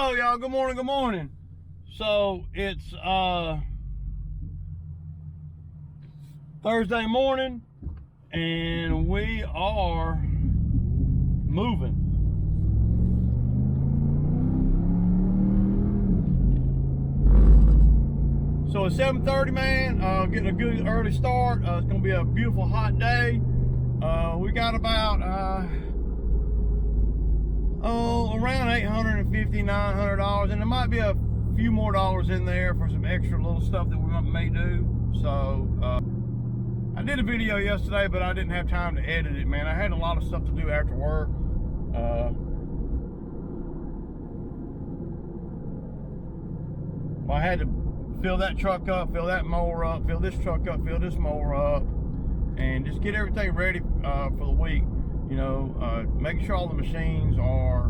Hello, y'all. Good morning. Good morning. So it's Thursday morning, and we are moving. So it's 7:30, man. Getting a good early start. It's gonna be a beautiful hot day. We got about around $850, $900, and there might be a few more dollars in there for some extra little stuff that we may do. So I did a video yesterday, but I didn't have time to edit it, man. I had a lot of stuff to do after work. I had to fill that truck up, fill that mower up, fill this truck up, fill this mower up, and just get everything ready for the week. You know, making sure all the machines are,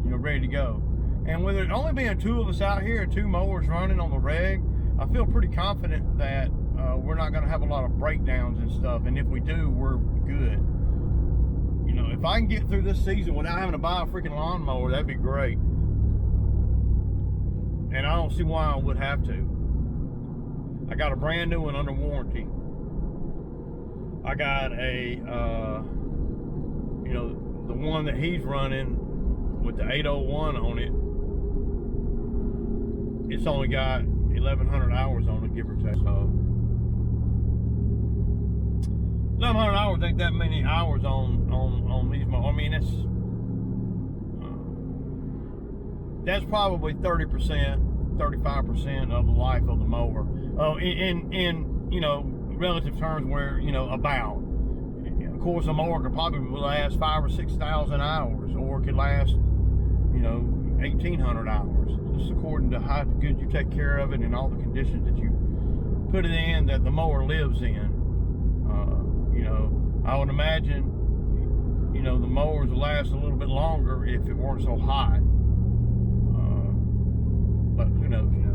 you know, ready to go. And with it only being two of us out here, two mowers running on the reg, I feel pretty confident that we're not going to have a lot of breakdowns and stuff. And if we do, we're good. You know, if I can get through this season without having to buy a freaking lawnmower, that'd be great. And I don't see why I would have to. I got a brand new one under warranty. I got a, you know, the one that he's running with the 801 on it. It's only got 1,100 hours on it, give or take. So 1,100 hours ain't that many hours on these. I mean, that's probably 30%, 35% of the life of the mower. In you know, relative terms, where, you know, about. Of course, a mower could probably last 5,000 or 6,000 hours, or it could last, you know, 1,800 hours, just according to how good you take care of it and all the conditions that you put it in, that the mower lives in. You know, I would imagine, you know, the mowers would last a little bit longer if it weren't so hot. But who knows, you know.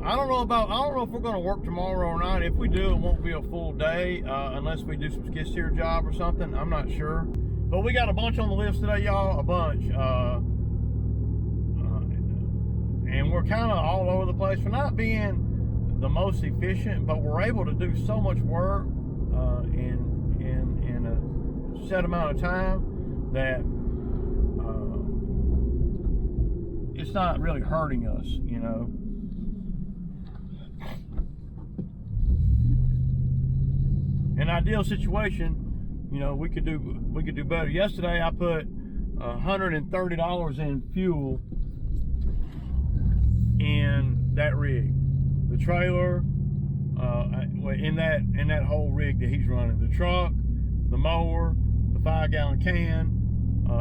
I don't know if we're going to work tomorrow or not. If we do, it won't be a full day, unless we do some skid steer job or something. I'm not sure. But we got a bunch on the list today, y'all. A bunch. And we're kind of all over the place for not being the most efficient, but we're able to do so much work in a set amount of time that it's not really hurting us, you know. In an ideal situation, you know, we could do better. Yesterday I put $130 in fuel in that rig, the trailer, in that whole rig that he's running, the truck, the mower, the 5-gallon can,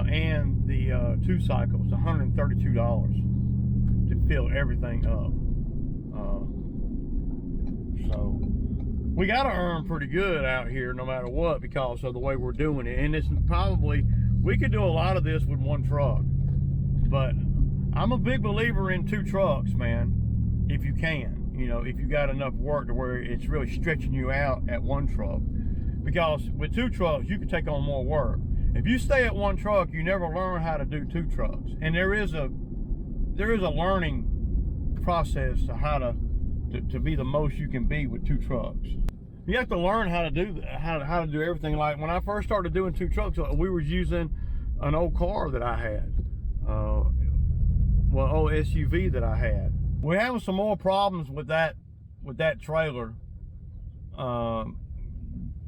and the 2 cycles. $132 to fill everything up. So we got to earn pretty good out here no matter what, because of the way we're doing it. And it's probably, we could do a lot of this with one truck, but I'm a big believer in 2 trucks, man, if you can. You know, if you got enough work to where it's really stretching you out at one truck. Because with 2 trucks, you can take on more work. If you stay at one truck, you never learn how to do 2 trucks. And there is a learning process to how to be the most you can be with 2 trucks. You have to learn how to do how to do everything. Like when I first started doing 2 trucks, we was using an old car that I had, old SUV that I had. We're having some more problems with that trailer.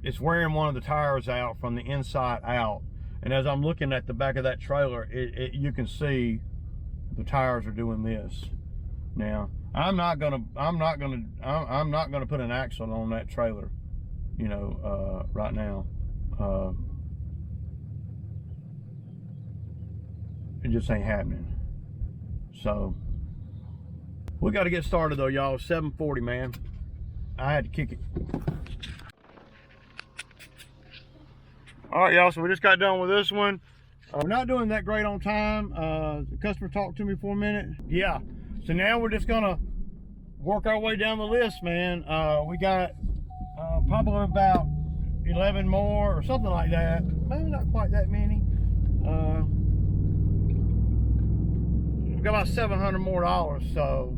It's wearing one of the tires out from the inside out, and as I'm looking at the back of that trailer, you can see the tires are doing this. Now, I'm not gonna put an axle on that trailer, you know, right now. It just ain't happening. So we got to get started though, y'all. 7:40, man. I had to kick it. All right, y'all, so we just got done with this one. We're not doing that great on time. The customer talked to me for a minute. Yeah, so now we're just gonna work our way down the list, man. We got probably about 11 more or something like that. Maybe not quite that many. got about $700 more. So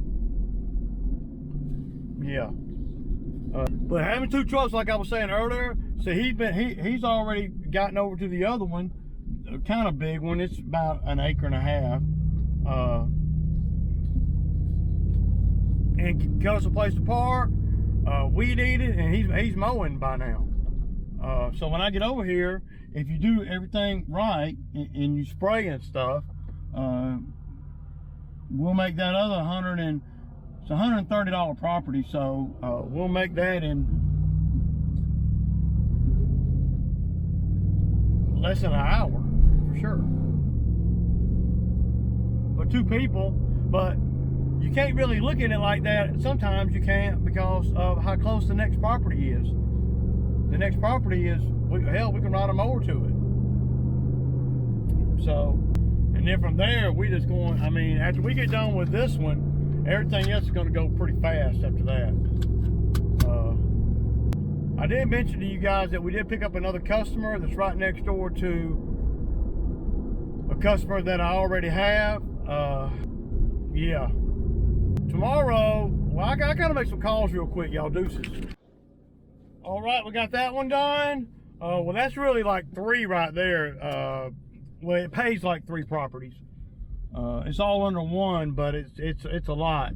yeah. But having two trucks, like I was saying earlier, so he's already gotten over to the other one, kind of big one. It's about an acre and a half, and got us a place to park, weed eat it, and he's mowing by now. So when I get over here, if you do everything right and you spray and stuff, we'll make that other it's $130 property. So we'll make that in less than an hour for sure. But two people, but you can't really look at it like that. Sometimes you can't, because of how close the next property is. The next property is, hell, we can ride a mower to it. So, and then from there, we just going, I mean, after we get done with this one, everything else is going to go pretty fast after that. I did mention to you guys that we did pick up another customer that's right next door to a customer that I already have. Yeah. Tomorrow, well, I gotta make some calls real quick, y'all. Deuces. All right, we got that one done. Well, that's really like 3 right there. Well, it pays like 3 properties. It's all under one, but it's a lot.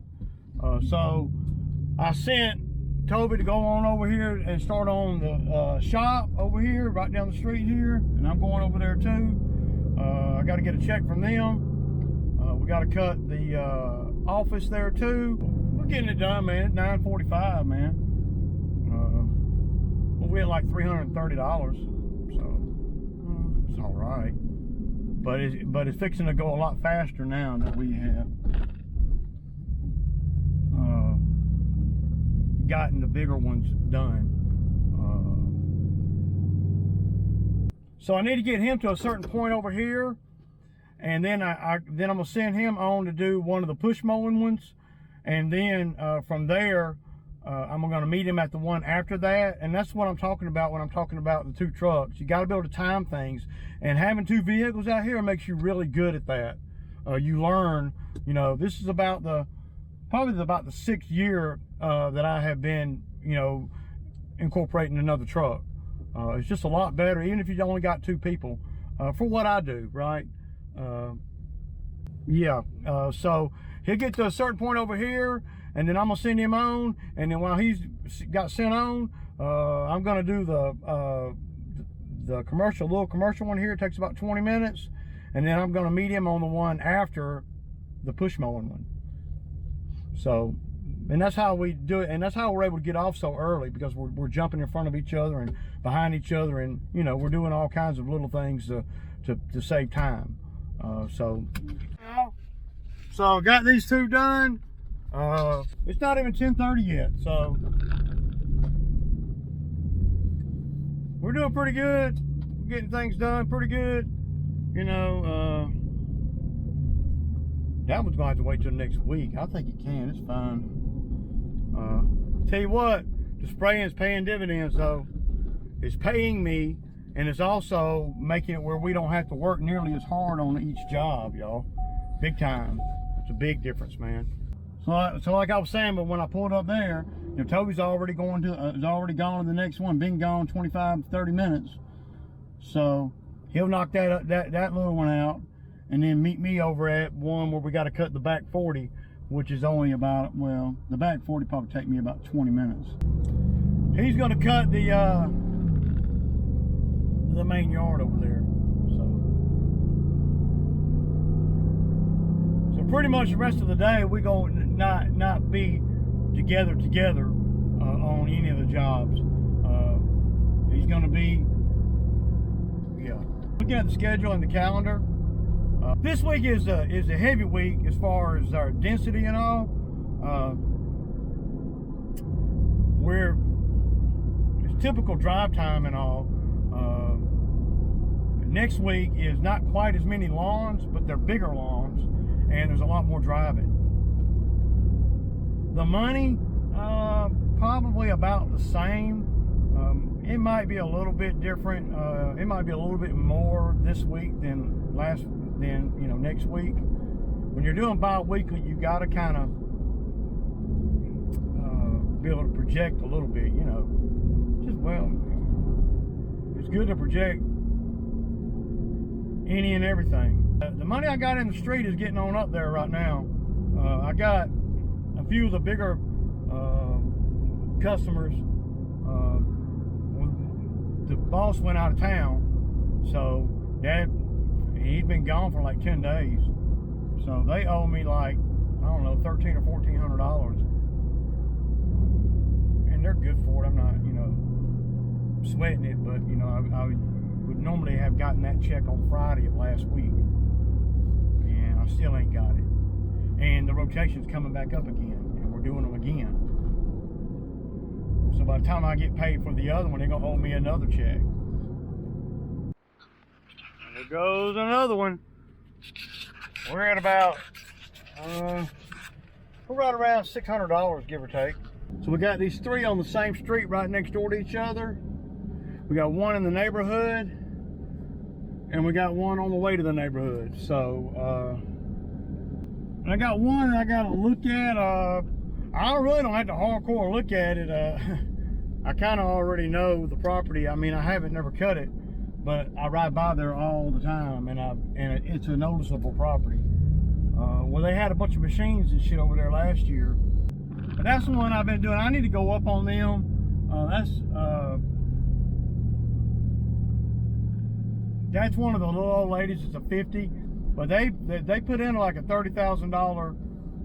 So I sent Toby to go on over here and start on the shop over here, right down the street here, and I'm going over there too. I got to get a check from them. We got to cut the office there too. We're getting it done, man. It's 9:45, man. We had like $330, so it's all right. But it's fixing to go a lot faster now than we have gotten the bigger ones done. So I need to get him to a certain point over here, and then I'm gonna send him on to do one of the push mowing ones, and then from there I'm gonna meet him at the one after that. And that's what I'm talking about when I'm talking about the 2 trucks. You got to be able to time things, and having 2 vehicles out here makes you really good at that. You learn, you know, this is probably about the 6th year that I have been, you know, incorporating another truck. It's just a lot better, even if you only got 2 people, for what I do, right? Yeah, so he'll get to a certain point over here, and then I'm gonna send him on, and then while he's got sent on, I'm gonna do the little commercial one here. It takes about 20 minutes, and then I'm gonna meet him on the one after the push mowing one. So, and that's how we do it, and that's how we're able to get off so early, because we're jumping in front of each other and behind each other, and you know, we're doing all kinds of little things to save time. So I got these 2 done. It's not even 10:30 yet, so we're doing pretty good. We're getting things done pretty good. You know, that one's gonna have to wait till next week. I think it can. It's fine. Tell you what, the spraying is paying dividends, though. It's paying me, and it's also making it where we don't have to work nearly as hard on each job, y'all. Big time. It's a big difference, man. So like I was saying, but when I pulled up there, you know, Toby's already gone to the next one. Been gone 25-30 minutes. So he'll knock that little one out, and then meet me over at one where we got to cut the back 40, which is only about, well, the back 40 probably take me about 20 minutes. He's going to cut the main yard over there. So pretty much the rest of the day we're going to not be together on any of the jobs. He's going to be, yeah. Looking at the schedule and the calendar, this week is a heavy week as far as our density and all. It's typical drive time and all. Next week is not quite as many lawns, but they're bigger lawns, and there's a lot more driving. The money, probably about the same. It might be a little bit different. It might be a little bit more this week than next week. when you're doing bi-weekly, you got to kind of be able to project a little bit, you know. Just, well, it's good to project any and everything. The money I got in the street is getting on up there right now. I got a few of the bigger customers. The boss went out of town, so he's been gone for like 10 days. So they owe me like, I don't know, $1,300 or $1,400. And they're good for it. I'm not, you know, sweating it, but you know, I would normally have gotten that check on Friday of last week, and I still ain't got it. And the rotation's coming back up again, and we're doing them again. So by the time I get paid for the other one, they're gonna owe me another check. And there goes another one. We're at about, we're right around $600, give or take. So we got these three on the same street right next door to each other. We got one in the neighborhood, and we got one on the way to the neighborhood. So, I got one I gotta look at. I really don't have to hardcore look at it. I kind of already know the property. I mean, I haven't never cut it, but I ride by there all the time, and it's a noticeable property. Well, they had a bunch of machines and shit over there last year, but that's the one I've been doing. I need to go up on them. That's one of the little old ladies. It's a 50, but they put in like a $30,000,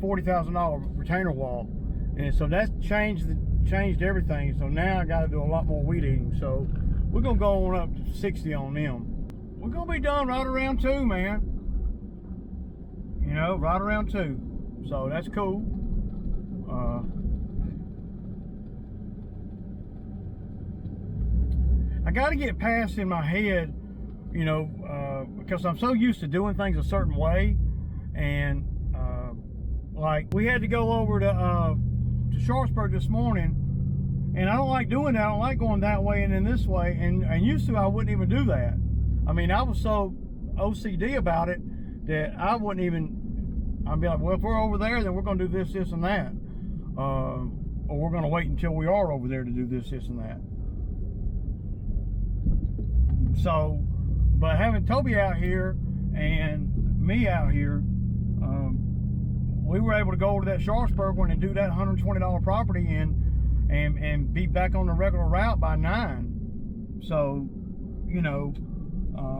$40,000 retainer wall, and so that's changed everything. So now I got to do a lot more weed eating. So we're gonna go on up to 60 on them. We're gonna be done right around 2, man. You know, right around 2. So that's cool. I got to get past in my head, you know, because I'm so used to doing things a certain way, and like we had to go over to Sharpsburg this morning, and I don't like doing that. I don't like going that way and then this way, and used to I wouldn't even do that. I mean, I was so OCD about it that I wouldn't even, I'd be like, well, if we're over there, then we're going to do this, this, and that, or we're going to wait until we are over there to do this, this, and that. So, but having Toby out here and me out here, we were able to go over to that Sharpsburg one and do that $120 property and be back on the regular route by 9. So, you know,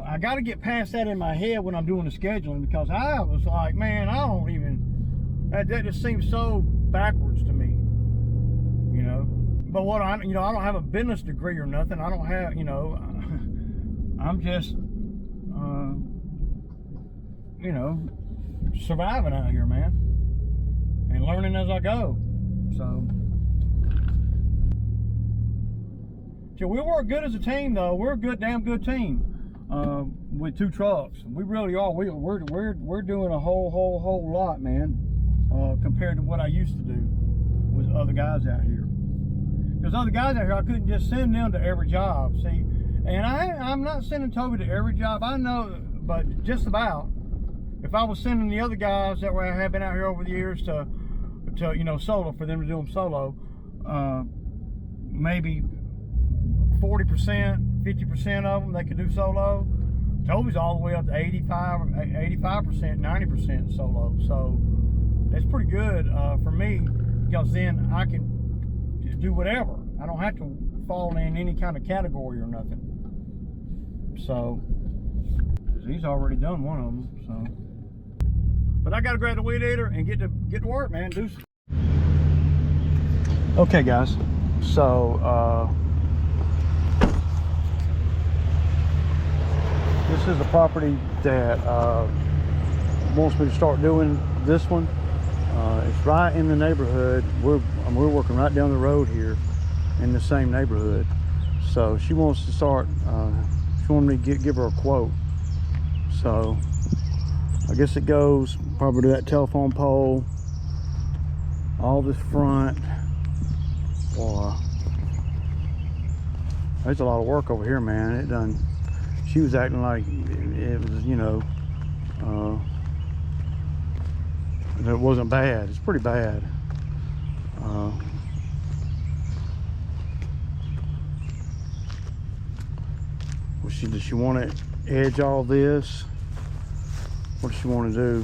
I got to get past that in my head when I'm doing the scheduling, because I was like, man, I don't even, that just seems so backwards to me, you know. But what I don't have a business degree or nothing. I don't have, you know, I'm just, you know, surviving out here, man, and learning as I go. So we work good as a team, though. We're a damn good team with 2 trucks. We really are. We're doing a whole lot, man, compared to what I used to do with other guys out here. There's other guys out here, I couldn't just send them to every job. See. And I'm not sending Toby to every job, I know, but just about. If I was sending the other guys that have been out here over the years to you know, solo, for them to do them solo, maybe 40%, 50% of them they could do solo. Toby's all the way up to 85%, 90% solo. So that's pretty good for me, because then I can do whatever. I don't have to fall in any kind of category or nothing. So he's already done one of them. So, but I gotta grab the weed eater and get to work, man. Deuces. Okay, guys. So this is the property that wants me to start doing this one. It's right in the neighborhood. We're working right down the road here in the same neighborhood. So she wants to start. She wanted me to give her a quote. So I guess it goes probably to that telephone pole, all this front. Well, there's a lot of work over here, man. It done. She was acting like it was, you know, And it wasn't bad. It's pretty bad. Does she want to edge all this? What does she want to do?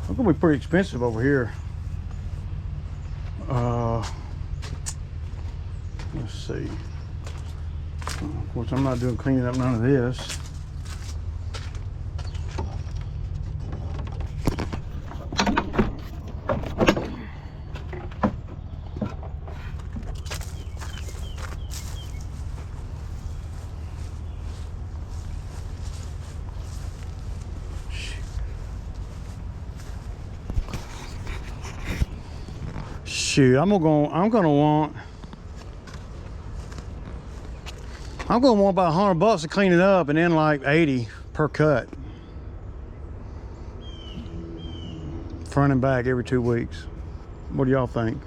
It's gonna be pretty expensive over here. Let's see. Of course, I'm not doing cleaning up none of this. Shoot, I'm gonna want about $100 to clean it up, and then like 80 per cut, front and back every 2 weeks. What do y'all think?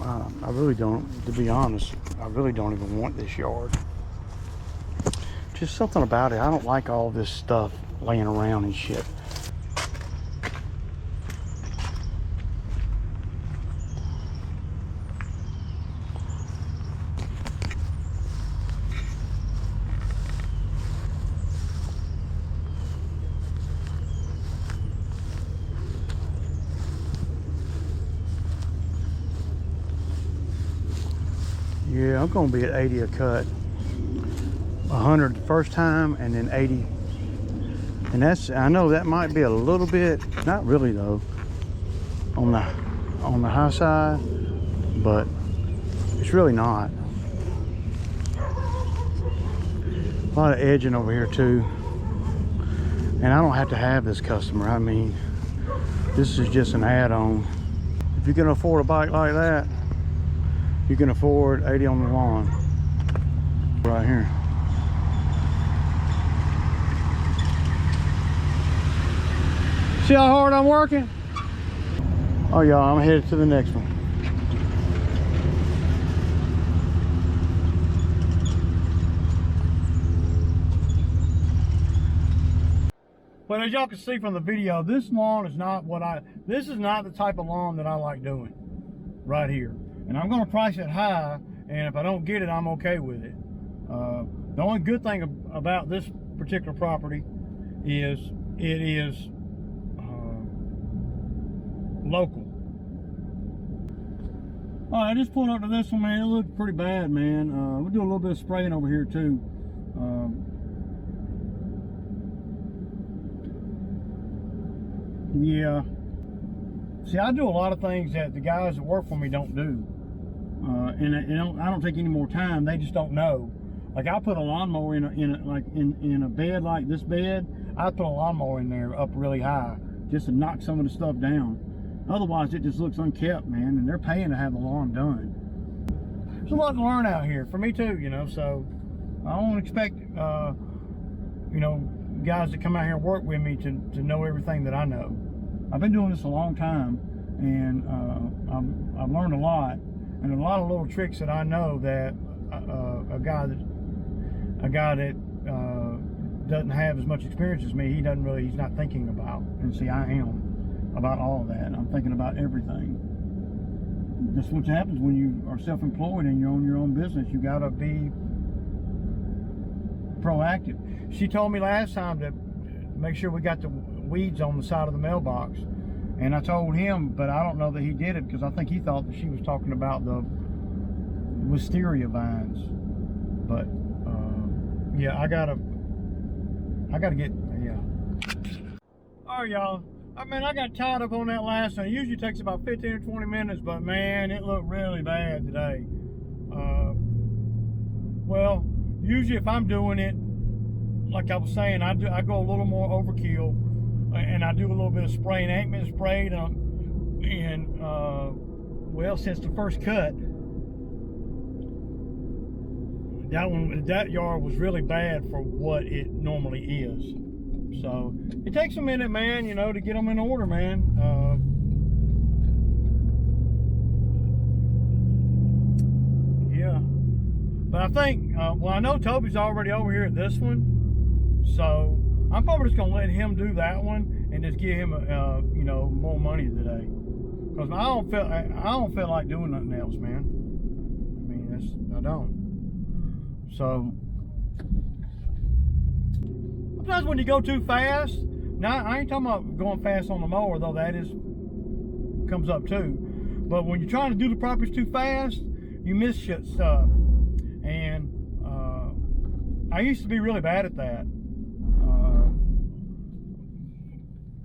I really don't, to be honest, I really don't even want this yard. Just something about it. I don't like all this stuff laying around and shit. Yeah, I'm gonna be at 80 a cut. 100 the first time, and then 80. And that's, I know that might be a little bit, not really though, on the high side, but it's really not. A lot of edging over here too. And I don't have to have this customer. I mean, this is just an add-on. If you can afford a bike like that, you can afford 80 on the lawn. Right here. See how hard I'm working? Oh y'all, I'm headed to the next one. Well, as y'all can see from the video, this lawn is not this is not the type of lawn that I like doing right here. And I'm gonna price it high, and if I don't get it, I'm okay with it. The only good thing about this particular property is it is local. All right, I just pulled up to this one, man. It looked pretty bad, man. We'll do a little bit of spraying over here too. Yeah. See, I do a lot of things that the guys that work for me don't do. And I don't take any more time. They just don't know. Like, I put a lawnmower in a bed like this bed. I put a lawnmower in there up really high just to knock some of the stuff down. Otherwise, it just looks unkept, man. And they're paying to have the lawn done. There's a lot to learn out here for me too, you know. So I don't expect, you know, guys that come out here and work with me to know everything that I know. I've been doing this a long time, and I've learned a lot, and a lot of little tricks that I know that a guy that doesn't have as much experience as me, he's not thinking about. And see, I am about all of that. I'm thinking about everything. That's what happens when you are self-employed and you own your own business. You gotta be proactive. She told me last time to make sure we got the weeds on the side of the mailbox, and I told him, but I don't know that he did it, because I think he thought that she was talking about the wisteria vines. But yeah, I gotta get, yeah. All right, y'all. I mean, I got tied up on that last one. It usually takes about 15 or 20 minutes, but man, it looked really bad today. Well, usually if I'm doing it, like I was saying, I go a little more overkill, and I do a little bit of spraying. I ain't been sprayed, well, since the first cut. That yard was really bad for what it normally is. So it takes a minute, man, you know, to get them in order, man. Yeah, but I think, well, I know Toby's already over here at this one, so I'm probably just gonna let him do that one and just give him you know, more money today, because I don't feel like doing nothing else, man. I mean, I don't. So sometimes when you go too fast, now I ain't talking about going fast on the mower, though that comes up too. But when you're trying to do the properties too fast, you miss shit stuff. And I used to be really bad at that.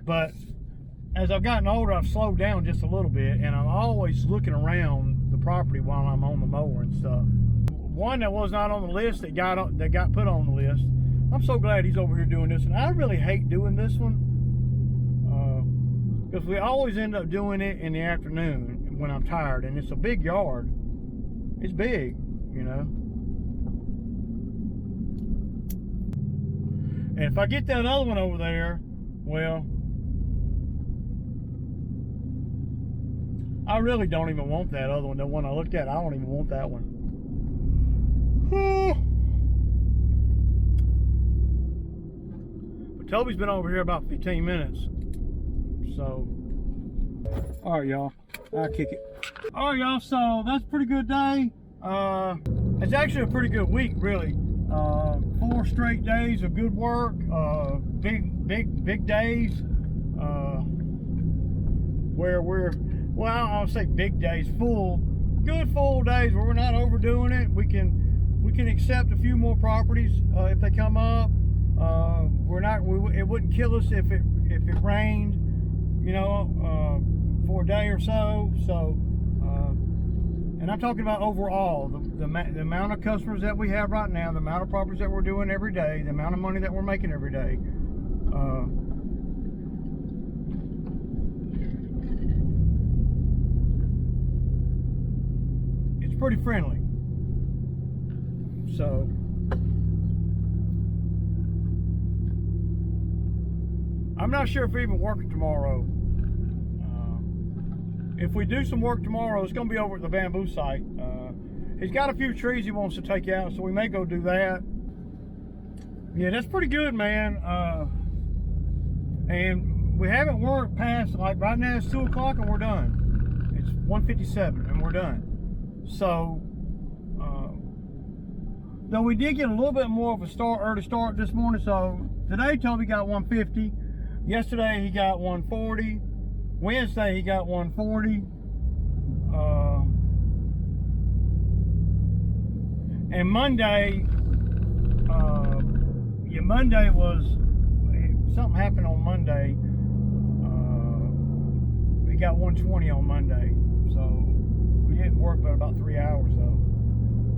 But as I've gotten older, I've slowed down just a little bit, and I'm always looking around the property while I'm on the mower and stuff. One that was not on the list that got put on the list. I'm so glad he's over here doing this, and I really hate doing this one because we always end up doing it in the afternoon when I'm tired, and it's a big yard. It's big, you know. And if I get that other one over there, well, I really don't even want that other one. The one I looked at, I don't even want that one. But Toby's been over here about 15 minutes. So, all right, y'all. I'll kick it. All right, y'all. So that's a pretty good day. It's actually a pretty good week, really. 4 straight days of good work. Big days. Where we're, well, I'll say big days, good full days where we're not overdoing it. We can accept a few more properties if they come up. It wouldn't kill us if it rained, you know, for a day or so. So, and I'm talking about overall the amount of customers that we have right now, the amount of properties that we're doing every day, the amount of money that we're making every day. It's pretty friendly. So I'm not sure if we're even working tomorrow. If we do some work tomorrow, it's going to be over at the bamboo site. He's got a few trees he wants to take out, so we may go do that. Yeah, that's pretty good, man. And we haven't worked past, like right now it's 2 o'clock and we're done. It's 1:57 and we're done. So, though we did get a little bit more of a early start this morning. So today Toby got 150. Yesterday he got 140. Wednesday he got 140. And Monday, Monday was, something happened on Monday. He got 120 on Monday. So we didn't work but about 3 hours though.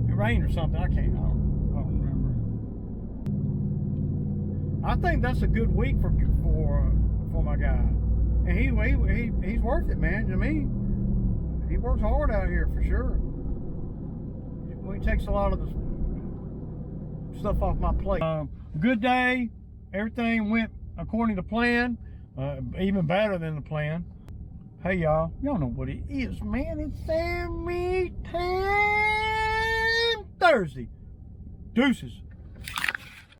It rained or something, I don't remember. I think that's a good week for my guy. And he's worth it, man. To me, he works hard out here for sure. Well, he takes a lot of the stuff off my plate. Good day. Everything went according to plan. Even better than the plan. Hey, y'all know what it is, man. It's Sammy Time Thursday. Deuces.